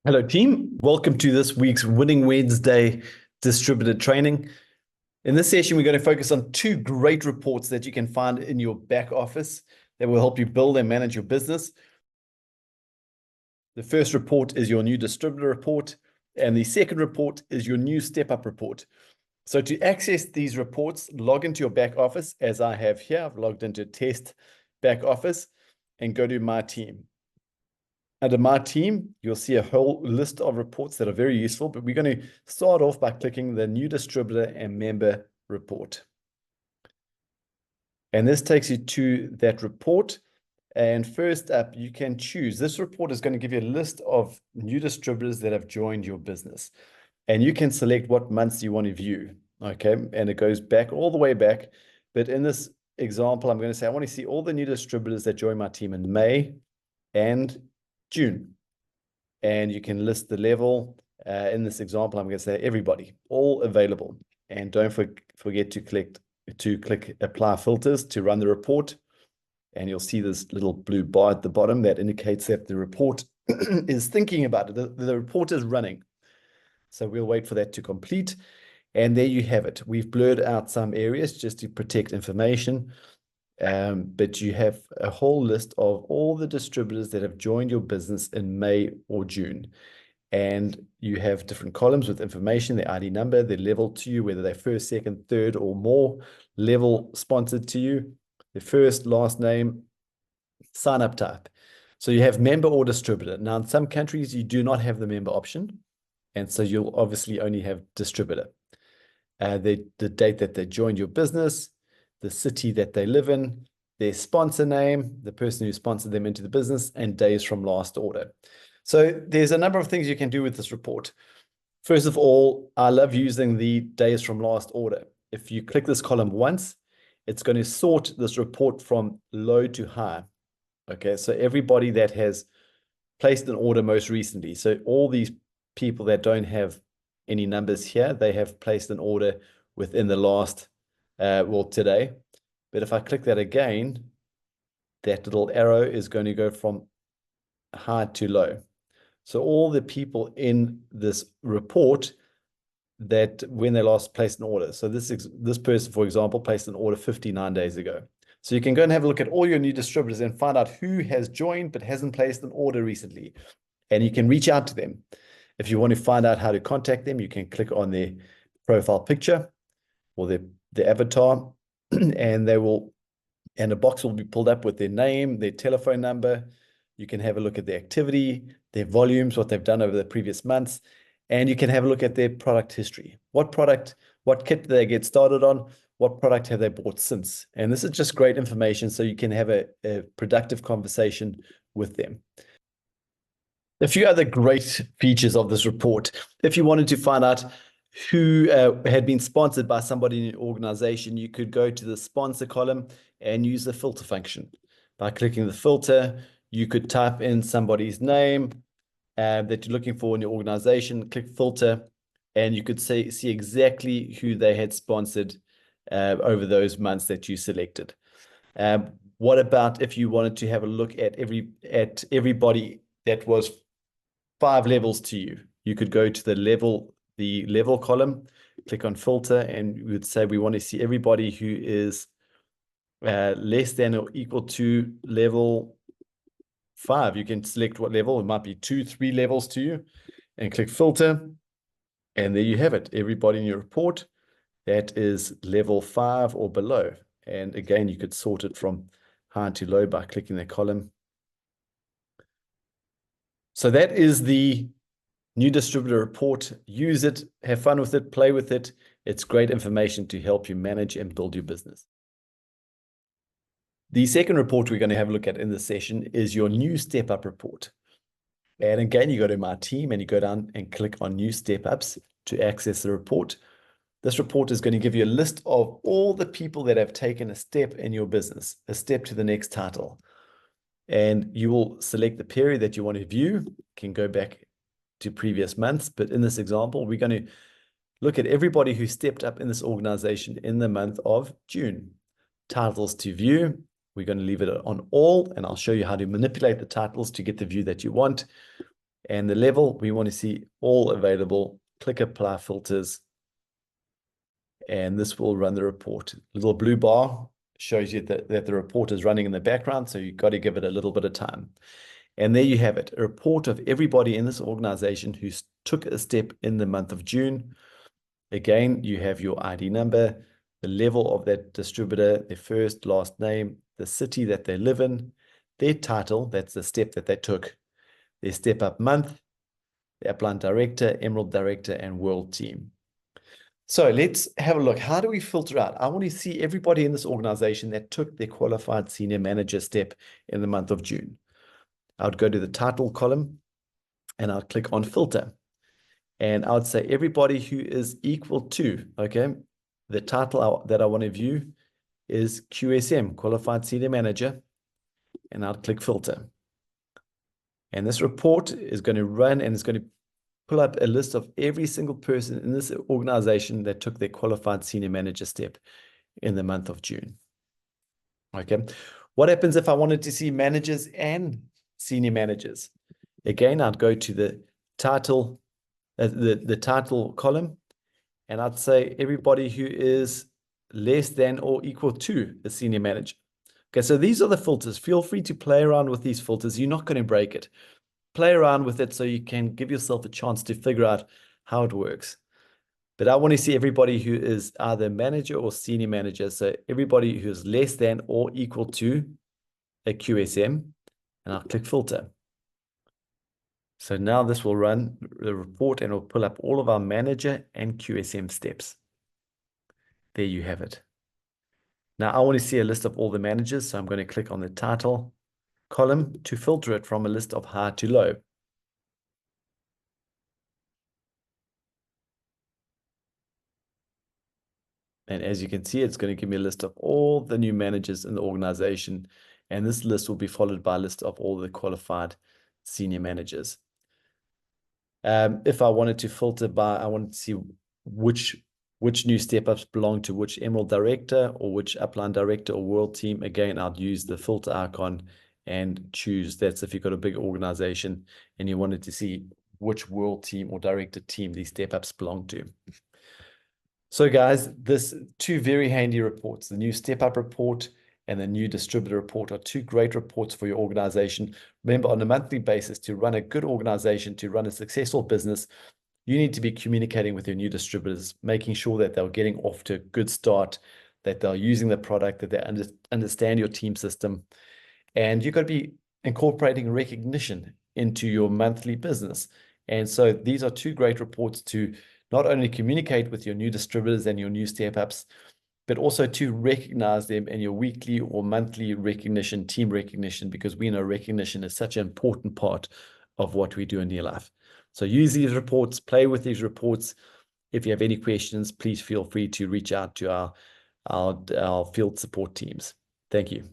Hello, team. Welcome to this week's Winning Wednesday distributed training. In this session, we're going to focus on two great reports that you can find in your back office that will help you build and manage your business. The first report is your new distributor report, and the second report is your new step-up report. So to access these reports, log into your back office, as I have here. I've logged into test back office and go to my team. Under my team, you'll see a whole list of reports that are very useful, but we're going to start off by clicking the new distributor and member report. And this takes you to that report. And first up, you can choose. This report is going to give you a list of new distributors that have joined your business. And you can select what months you want to view. Okay. And it goes back all the way back. But in this example, I'm going to say, I want to see all the new distributors that join my team in May and June. And you can list the level. In this example, I'm going to say everybody, all available. And don't forget to click apply filters to run the report. And you'll see this little blue bar at the bottom that indicates that the report is thinking about it. The report is running. So we'll wait for that to complete. And there you have it. We've blurred out some areas just to protect information. But you have a whole list of all the distributors that have joined your business in May or June. And you have different columns with information, their ID number, their level to you, whether they're first, second, third, or more level sponsored to you, their first, last name, sign-up type. So you have member or distributor. Now, in some countries, you do not have the member option. And so you'll obviously only have distributor. The date that they joined your business, the city that they live in, their sponsor name, the person who sponsored them into the business, and days from last order. So there's a number of things you can do with this report. First of all, I love using the days from last order. If you click this column once, it's going to sort this report from low to high. Okay, so everybody that has placed an order most recently. So all these people that don't have any numbers here, they have placed an order within the last today. But if I click that again, that little arrow is going to go from high to low. So all the people in this report that when they last placed an order. So this person, for example, placed an order 59 days ago. So you can go and have a look at all your new distributors and find out who has joined but hasn't placed an order recently. And you can reach out to them. If you want to find out how to contact them, you can click on their profile picture or their avatar, and a box will be pulled up with their name, their telephone number. You can have a look at their activity, their volumes, what they've done over the previous months, and you can have a look at their product history. What kit did they get started on? What product have they bought since? And this is just great information, so you can have a productive conversation with them. A few other great features of this report. If you wanted to find out who had been sponsored by somebody in your organization, you could go to the sponsor column and use the filter function. By clicking the filter, you could type in somebody's name that you're looking for in your organization, click filter, and you could see exactly who they had sponsored over those months that you selected. What about if you wanted to have a look at everybody that was 5 levels to you? You could go to the level column, click on filter, and we would say we want to see everybody who is less than or equal to level 5. You can select what level. It might be 2, 3 levels to you, and click filter, and there you have it. Everybody in your report that is level 5 or below. And again, you could sort it from high to low by clicking the column. So that is the new distributor report. Use it, have fun with it, play with it. It's great information to help you manage and build your business. The second report we're going to have a look at in this session is your new step-up report. And again, you go to my team and you go down and click on new step-ups to access the report. This report is going to give you a list of all the people that have taken a step in your business, a step to the next title. And you will select the period that you want to view. You can go back to previous months, but in this example, we're going to look at everybody who stepped up in this organization in the month of June. Titles to view. We're going to leave it on all, and I'll show you how to manipulate the titles to get the view that you want. And the level, we want to see all available. Click apply filters. And this will run the report. Little blue bar shows you that the report is running in the background. So you've got to give it a little bit of time. And there you have it, a report of everybody in this organization who took a step in the month of June. Again, you have your ID number, the level of that distributor, their first, last name, the city that they live in, their title, that's the step that they took, their step up month, the upline director, emerald director, and world team. So let's have a look. How do we filter out? I want to see everybody in this organization that took their qualified senior manager step in the month of June. I would go to the title column and I'll click on filter. And I would say everybody who is equal to, okay, the title that I want to view is QSM, Qualified Senior Manager. And I'll click filter. And this report is going to run and it's going to pull up a list of every single person in this organization that took their qualified senior manager step in the month of June. Okay. What happens if I wanted to see managers and senior managers? Again, I'd go to the title, the title column, and I'd say everybody who is less than or equal to a senior manager. Okay, so these are the filters. Feel free to play around with these filters. You're not going to break it. Play around with it so you can give yourself a chance to figure out how it works. But I want to see everybody who is either manager or senior manager. So everybody who is less than or equal to a QSM, and I'll click filter. So now this will run the report and will pull up all of our manager and QSM steps. There you have it. Now I want to see a list of all the managers. So I'm going to click on the title column to filter it from a list of high to low. And as you can see, it's going to give me a list of all the new managers in the organization. And this list will be followed by a list of all the qualified senior managers. If I wanted to filter by, I wanted to see which new step-ups belong to which emerald director or which upline director or world team. Again, I'd use the filter icon and choose. That's if you've got a big organization and you wanted to see which world team or director team these step-ups belong to. So guys, this two very handy reports, the new step-up report and the new distributor report, are two great reports for your organization. Remember, on a monthly basis, to run a good organization, to run a successful business, you need to be communicating with your new distributors, making sure that they're getting off to a good start, that they're using the product, that they understand your team system. And you've got to be incorporating recognition into your monthly business. And so these are two great reports to not only communicate with your new distributors and your new step-ups, but also to recognize them in your weekly or monthly recognition, team recognition, because we know recognition is such an important part of what we do in your life. So use these reports, play with these reports. If you have any questions, please feel free to reach out to our field support teams. Thank you.